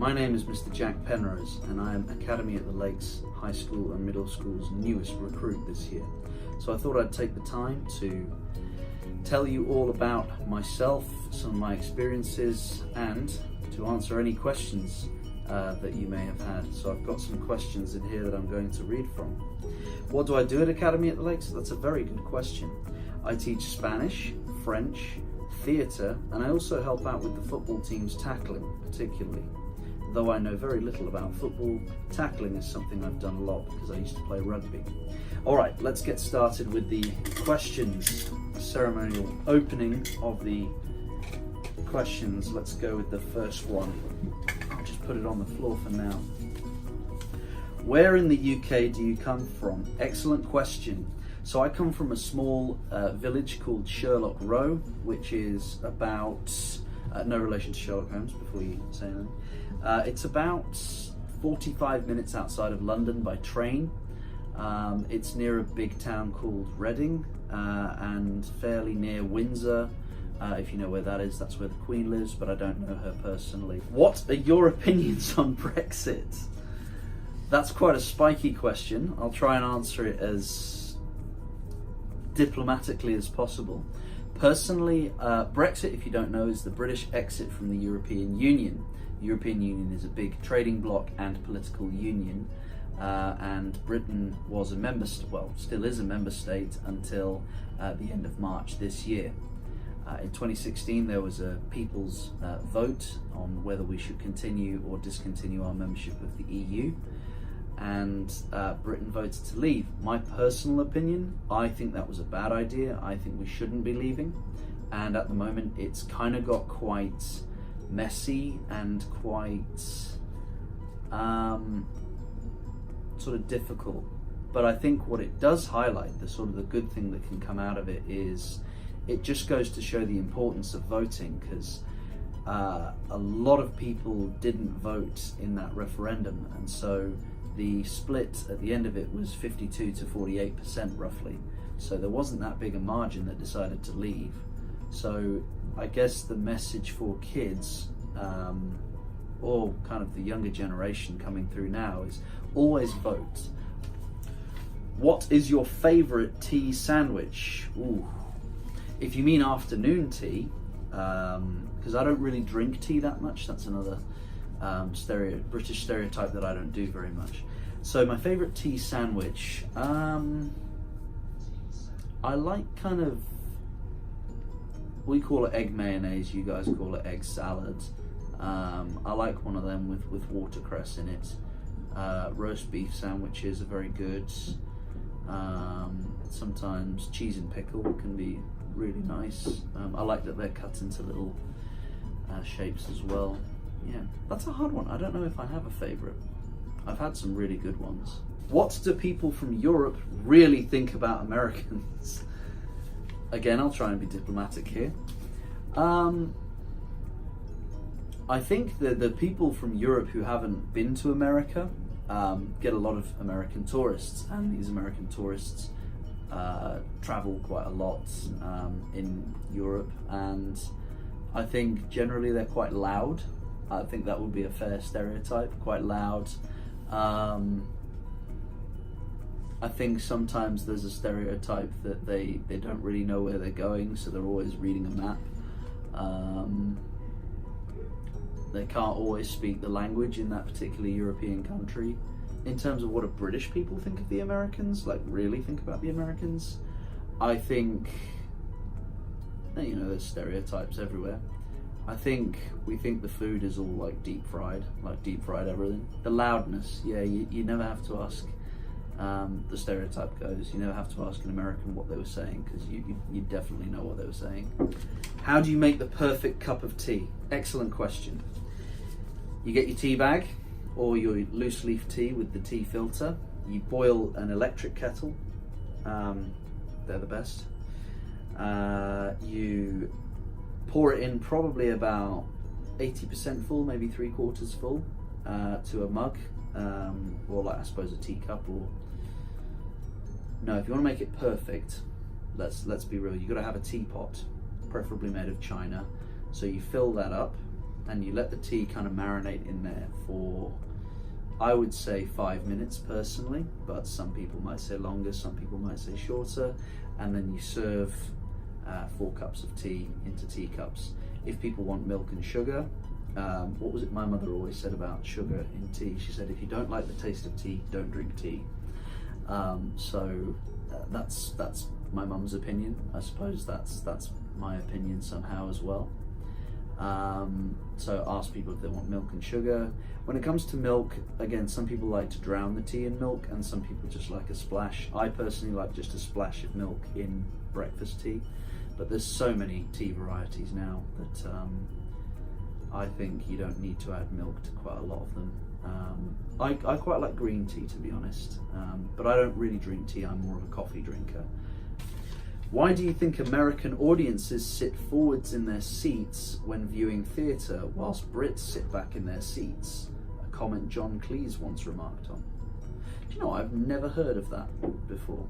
My name is Mr. Jack Penrose, and I am Academy at the Lakes High School and Middle School's newest recruit this year. So I thought I'd take the time to tell you all about myself, some of my experiences, and to answer any questions that you may have had. So I've got some questions in here that I'm going to read from. What do I do at Academy at the Lakes? That's a very good question. I teach Spanish, French, theatre, and I also help out with the football team's tackling, particularly. Though I know very little about football, tackling is something I've done a lot because I used to play rugby. All right, let's get started with the questions. Ceremonial opening of the questions. Let's go with the first one. I'll just put it on the floor for now. Where in the UK do you come from? Excellent question. So I come from a small village called Sherlock Row, which is about, no relation to Sherlock Holmes before you say anything. It's about 45 minutes outside of London by train. It's near a big town called Reading and fairly near Windsor. If you know where that is, that's where the Queen lives, but I don't know her personally. What are your opinions on Brexit? That's quite a spiky question. I'll try and answer it as diplomatically as possible. Personally, Brexit, if you don't know, is the British exit from the European Union. The European Union is a big trading bloc and political union, and Britain was a member, still is a member state until the end of March this year. In 2016, there was a people's vote on whether we should continue or discontinue our membership of the EU, and Britain voted to leave. My personal opinion, I think that was a bad idea. I think we shouldn't be leaving, and at the moment it's kind of got quite messy and quite sort of difficult. But I think what it does highlight, the sort of the good thing that can come out of it, is it just goes to show the importance of voting, because a lot of people didn't vote in that referendum, and so the split at the end of it was 52 to 48% roughly. So there wasn't that big a margin that decided to leave. So I guess the message for kids, or kind of the younger generation coming through now, is always vote. What is your favourite tea sandwich? Ooh. If you mean afternoon tea, because I don't really drink tea that much, that's another British stereotype that I don't do very much. So my favourite tea sandwich, I like kind of, we call it egg mayonnaise, you guys call it egg salad. I like one of them with watercress in it. Roast beef sandwiches are very good. Sometimes cheese and pickle can be really nice. I like that they're cut into little shapes as well. Yeah, that's a hard one. I don't know if I have a favourite. I've had some really good ones. What do people from Europe really think about Americans? Again, I'll try and be diplomatic here. I think that the people from Europe who haven't been to America get a lot of American tourists, and these American tourists travel quite a lot in Europe, and I think generally they're quite loud. I think that would be a fair stereotype, quite loud. I think sometimes there's a stereotype that they don't really know where they're going, so they're always reading a map. They can't always speak the language in that particular European country. In terms of what do British people think of the Americans, like really think about the Americans, I think, you know, there's stereotypes everywhere. I think we think the food is all like deep fried everything. The loudness, yeah, you never have to ask, the stereotype goes, you never have to ask an American what they were saying, because you definitely know what they were saying. How do you make the perfect cup of tea? Excellent question. You get your tea bag, or your loose leaf tea with the tea filter. You boil an electric kettle, they're the best. You pour it in probably about 80% full, maybe 3/4 full, to a mug, or like I suppose a teacup, or no, if you want to make it perfect, let's be real, you've got to have a teapot, preferably made of china. So you fill that up, and you let the tea kind of marinate in there for, I would say 5 minutes personally, but some people might say longer, some people might say shorter, and then you serve 4 cups of tea into teacups. If people want milk and sugar, what was it my mother always said about sugar in tea? She said, if you don't like the taste of tea, don't drink tea. That's my mum's opinion. I suppose that's my opinion somehow as well. So ask people if they want milk and sugar. When it comes to milk, again, some people like to drown the tea in milk, and some people just like a splash. I personally like just a splash of milk in breakfast tea, but there's so many tea varieties now that I think you don't need to add milk to quite a lot of them. I quite like green tea, to be honest, but I don't really drink tea. I'm more of a coffee drinker. Why do you think American audiences sit forwards in their seats when viewing theatre, whilst Brits sit back in their seats? A comment John Cleese once remarked on. Do you know, I've never heard of that before.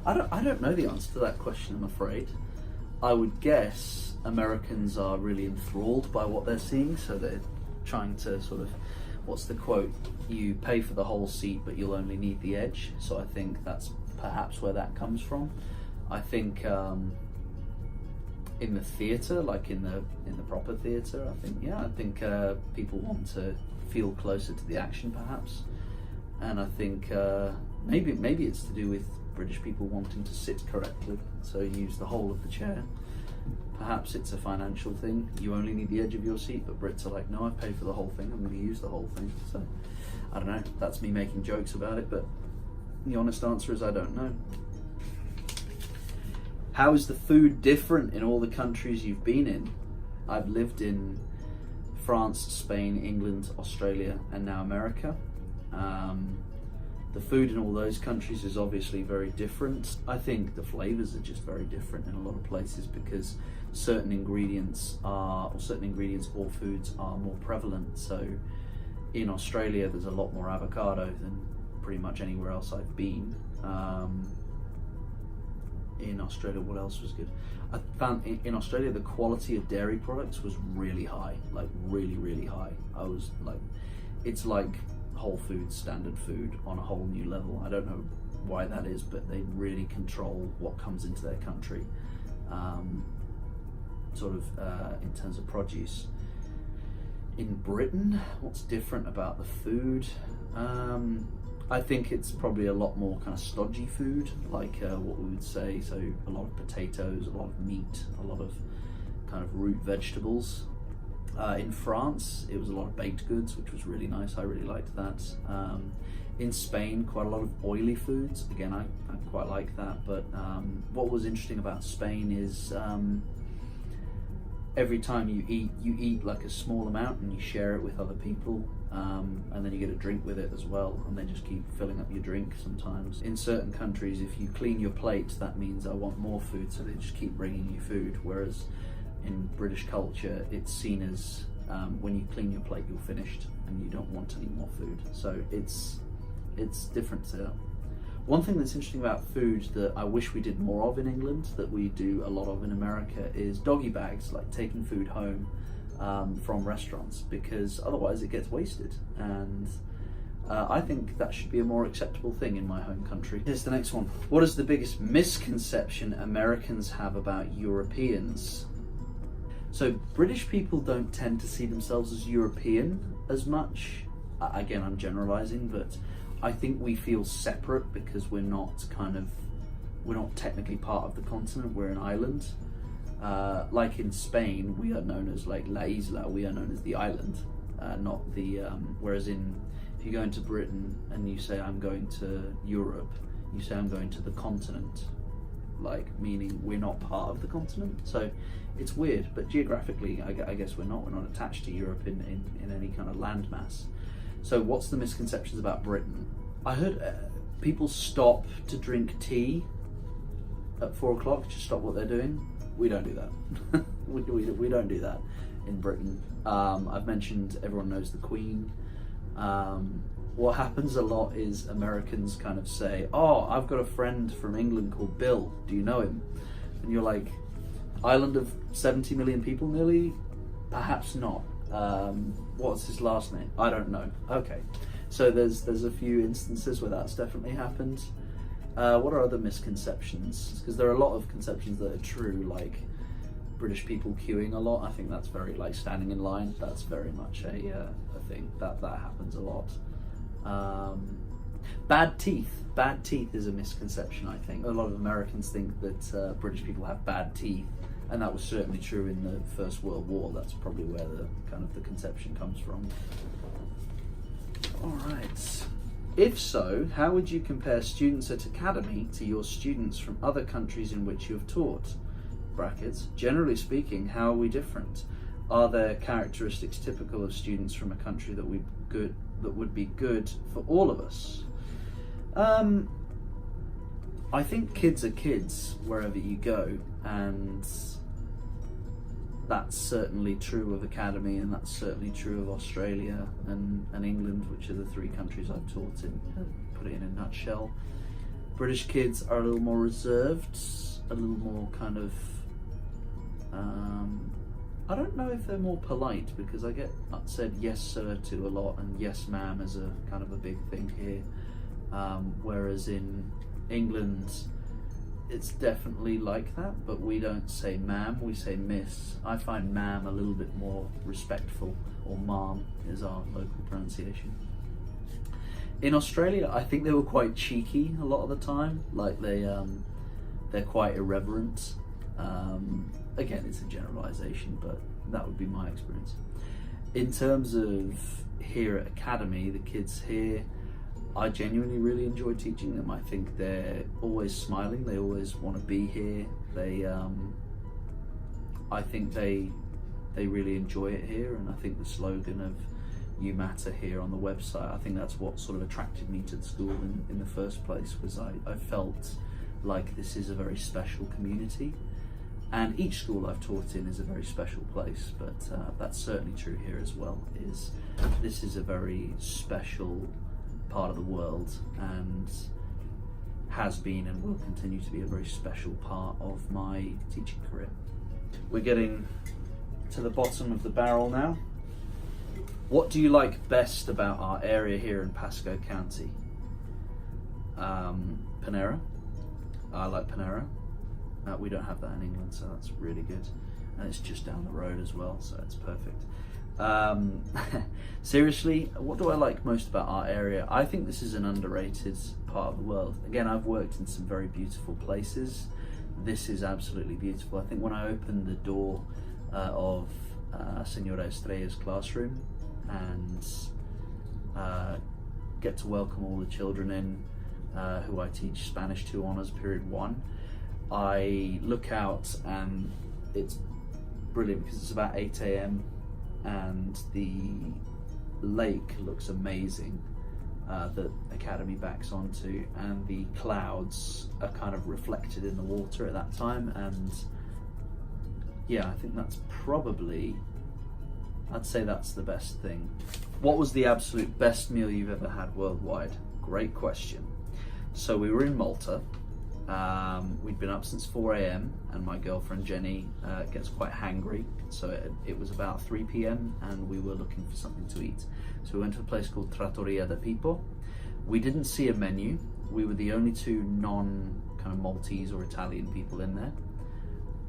I don't know the answer to that question, I'm afraid. I would guess Americans are really enthralled by what they're seeing, so they're trying to sort of, what's the quote? You pay for the whole seat, but you'll only need the edge. So I think that's perhaps where that comes from. I think in the theatre, like in the proper theatre, I think people want to feel closer to the action, perhaps. And I think maybe it's to do with British people wanting to sit correctly, so use the whole of the chair. Perhaps it's a financial thing. You only need the edge of your seat, but Brits are like, no, I've paid for the whole thing, I'm going to use the whole thing. So I don't know, that's me making jokes about it, but the honest answer is I don't know. How is the food different in all the countries you've been in? I've lived in France, Spain, England, Australia, and now America. The food in all those countries is obviously very different. I think the flavours are just very different in a lot of places because certain ingredients or foods are more prevalent. So in Australia, there's a lot more avocado than pretty much anywhere else I've been. In Australia, what else was good? I found in Australia, the quality of dairy products was really high, like really, really high. I was like, it's like Whole Foods standard food on a whole new level. I don't know why that is, but they really control what comes into their country, in terms of produce. In Britain, what's different about the food? I think it's probably a lot more kind of stodgy food, like what we would say, so a lot of potatoes, a lot of meat, a lot of kind of root vegetables. In France, it was a lot of baked goods, which was really nice. I really liked that. In Spain, quite a lot of oily foods. Again, I quite like that. But what was interesting about Spain is every time you eat like a small amount and you share it with other people, and then you get a drink with it as well, and they just keep filling up your drink sometimes. In certain countries, if you clean your plate, that means I want more food, so they just keep bringing you food, whereas in British culture, it's seen as when you clean your plate, you're finished and you don't want any more food. So it's different to that. One thing that's interesting about food that I wish we did more of in England, that we do a lot of in America, is doggy bags, like taking food home from restaurants, because otherwise it gets wasted. And I think that should be a more acceptable thing in my home country. Here's the next one. What is the biggest misconception Americans have about Europeans? So British people don't tend to see themselves as European as much. Again, I'm generalizing, but I think we feel separate because we're not technically part of the continent, we're an island. Like in Spain, we are known as like La Isla, we are known as the island, not the, whereas if you go into Britain and you say I'm going to Europe, you say I'm going to the continent, like meaning we're not part of the continent. So it's weird, but geographically, I guess we're not attached to Europe in any kind of landmass. So what's the misconceptions about Britain? I heard people stop to drink tea at 4 o'clock, just stop what they're doing. We don't do that. we don't do that in Britain. I've mentioned everyone knows the Queen. What happens a lot is Americans kind of say, oh, I've got a friend from England called Bill, do you know him? And you're like, island of 70 million people nearly? Perhaps not. What's his last name? I don't know. Okay, so there's a few instances where that's definitely happened. What are other misconceptions? Because there are a lot of conceptions that are true, like British people queuing a lot. I think that's very, like, standing in line. That's very much a thing that happens a lot. Bad teeth. Bad teeth is a misconception, I think. A lot of Americans think that British people have bad teeth, and that was certainly true in the First World War. That's probably where the conception comes from. All right. If so, how would you compare students at Academy to your students from other countries in which you have taught? Brackets. Generally speaking, how are we different? Are there characteristics typical of students from a country that would be good for all of us? I think kids are kids wherever you go, and that's certainly true of Academy, and that's certainly true of Australia and England, which are the three countries I've taught in. Put it in a nutshell. British kids are a little more reserved, a little more kind of, I don't know if they're more polite, because I get said yes sir to a lot, and yes ma'am is a kind of a big thing here, whereas in England it's definitely like that, but we don't say ma'am, we say miss. I find ma'am a little bit more respectful, or ma'am is our local pronunciation. In Australia, I think they were quite cheeky a lot of the time, like they're quite irreverent. Again, it's a generalization, but that would be my experience. In terms of here at Academy, the kids here, I genuinely really enjoy teaching them. I think they're always smiling, they always want to be here. I think they really enjoy it here, and I think the slogan of "You Matter" here on the website, I think that's what sort of attracted me to the school in the first place, was I felt like this is a very special community. And each school I've taught in is a very special place, but that's certainly true here as well. This is a very special part of the world, and has been and will continue to be a very special part of my teaching career. We're getting to the bottom of the barrel now. What do you like best about our area here in Pasco County? Panera. I like Panera. We don't have that in England, so that's really good, and it's just down the road as well, so it's perfect. Seriously, what do I like most about our area? I think this is an underrated part of the world. Again, I've worked in some very beautiful places. This is absolutely beautiful. I think when I opened the door of Senora Estrella's classroom and get to welcome all the children in who I teach Spanish to Honours Period 1, I look out and it's brilliant because it's about 8 a.m. and the lake looks amazing that Academy backs onto, and the clouds are kind of reflected in the water at that time, and yeah, I think that's probably, I'd say that's the best thing. What was the absolute best meal you've ever had worldwide? Great question. So we were in Malta. We'd been up since 4 a.m. and my girlfriend Jenny gets quite hangry, so it was about 3 p.m. and we were looking for something to eat. So we went to a place called Trattoria de Pippo. We didn't see a menu. We were the only two non-kind of Maltese or Italian people in there,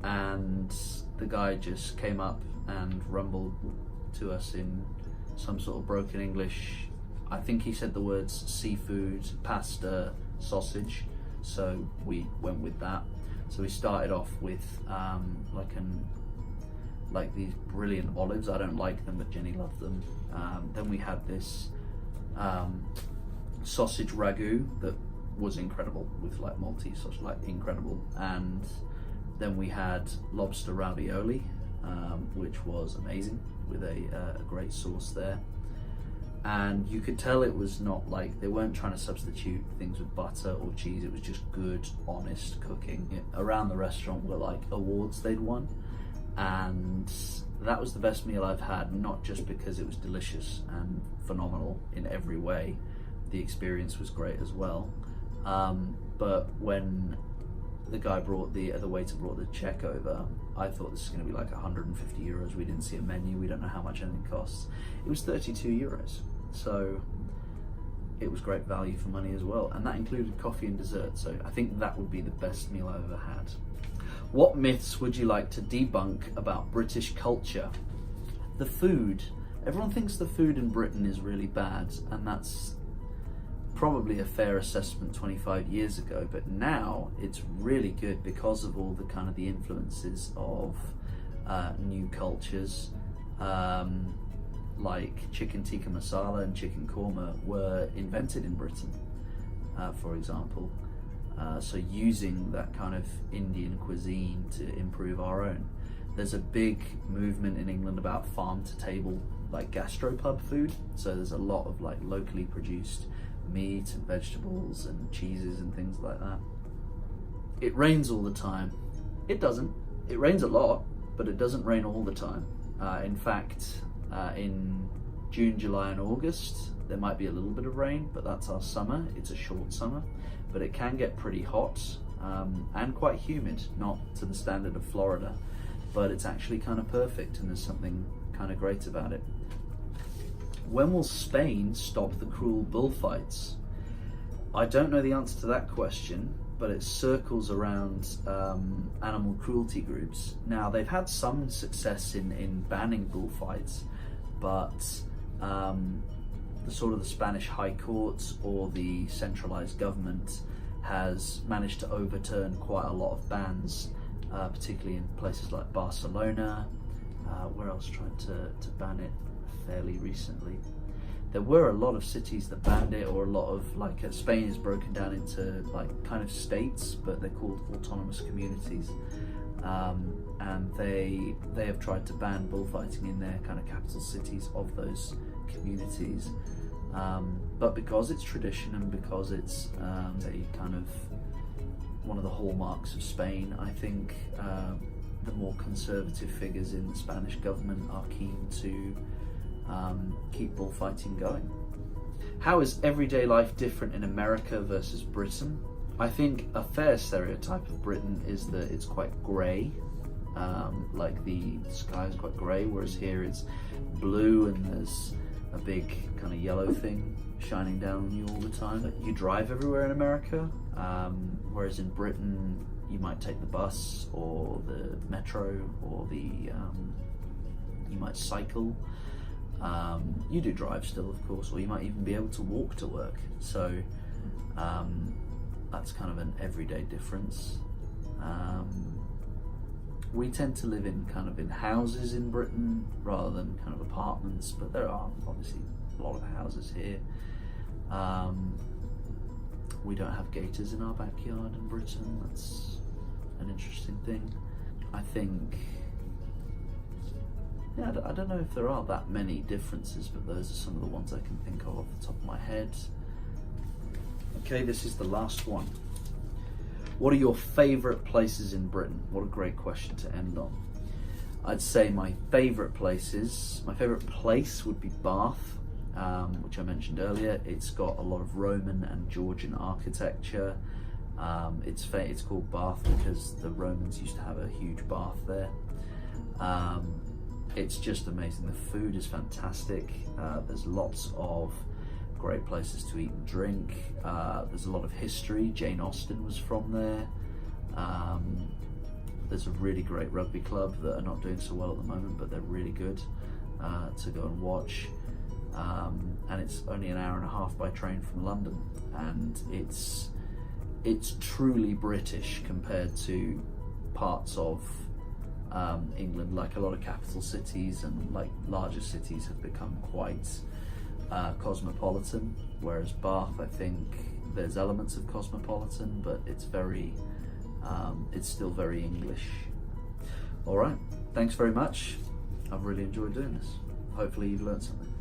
and the guy just came up and rumbled to us in some sort of broken English. I think he said the words seafood, pasta, sausage. So we went with that. So we started off with like these brilliant olives. I don't like them, but Jenny loved them. Then we had this sausage ragu that was incredible, with like Maltese sausage, like incredible. And then we had lobster ravioli, which was amazing, with a great sauce there. And you could tell it was not like, they weren't trying to substitute things with butter or cheese. It was just good, honest cooking. Around the restaurant were like awards they'd won, and that was the best meal I've had, not just because it was delicious and phenomenal in every way. The experience was great as well. But when the waiter brought the check over, I thought this is going to be like 150 euros. We didn't see a menu. We don't know how much anything costs. It was 32 euros. So it was great value for money as well. And that included coffee and dessert. So I think that would be the best meal I've ever had. What myths would you like to debunk about British culture? The food. Everyone thinks the food in Britain is really bad, and that's probably a fair assessment 25 years ago, but now it's really good because of all the kind of the influences of new cultures, like chicken tikka masala and chicken korma were invented in Britain, for example. So using that kind of Indian cuisine to improve our own. There's a big movement in England about farm to table, like gastropub food. So there's a lot of like locally produced meat and vegetables and cheeses and things like that. It rains all the time. It doesn't. It rains a lot, but it doesn't rain all the time. In fact, in June, July and August, there might be a little bit of rain, but that's our summer. It's a short summer, but it can get pretty hot and quite humid, not to the standard of Florida, but it's actually kind of perfect, and there's something kind of great about it. When will Spain stop the cruel bullfights? I don't know the answer to that question, but it circles around animal cruelty groups. Now, they've had some success in banning bullfights, but the Spanish High Court or the centralized government has managed to overturn quite a lot of bans, particularly in places like Barcelona. Where else tried to ban it fairly recently? There were a lot of cities that banned it, or a lot of, like, Spain is broken down into like kind of states, but they're called autonomous communities, and they have tried to ban bullfighting in their kind of capital cities of those communities, but because it's tradition and because it's a kind of one of the hallmarks of Spain, I think the more conservative figures in the Spanish government are keen to keep bullfighting going. How is everyday life different in America versus Britain? I think a fair stereotype of Britain is that it's quite grey, like the sky is quite grey, whereas here it's blue and there's a big kind of yellow thing shining down on you all the time. You drive everywhere in America, whereas in Britain you might take the bus or the metro, or you might cycle. You do drive still, of course, or you might even be able to walk to work. So that's kind of an everyday difference. We tend to live in houses in Britain rather than kind of apartments, but there are obviously a lot of houses here. We don't have gators in our backyard in Britain. That's an interesting thing. I think, yeah, I don't know if there are that many differences, but those are some of the ones I can think of off the top of my head. Okay, this is the last one. What are your favourite places in Britain? What a great question to end on. I'd say my favourite place would be Bath, which I mentioned earlier. It's got a lot of Roman and Georgian architecture. It's called Bath because the Romans used to have a huge bath there. It's just amazing. The food is fantastic. There's lots of great places to eat and drink. There's a lot of history. Jane Austen was from there. There's a really great rugby club that are not doing so well at the moment, but they're really good to go and watch. And it's only an hour and a half by train from London, and it's truly British compared to parts of England. Like a lot of capital cities and like larger cities have become quite cosmopolitan, whereas Bath, I think there's elements of cosmopolitan, but it's still very English. All right, thanks very much. I've really enjoyed doing this. Hopefully you've learned something.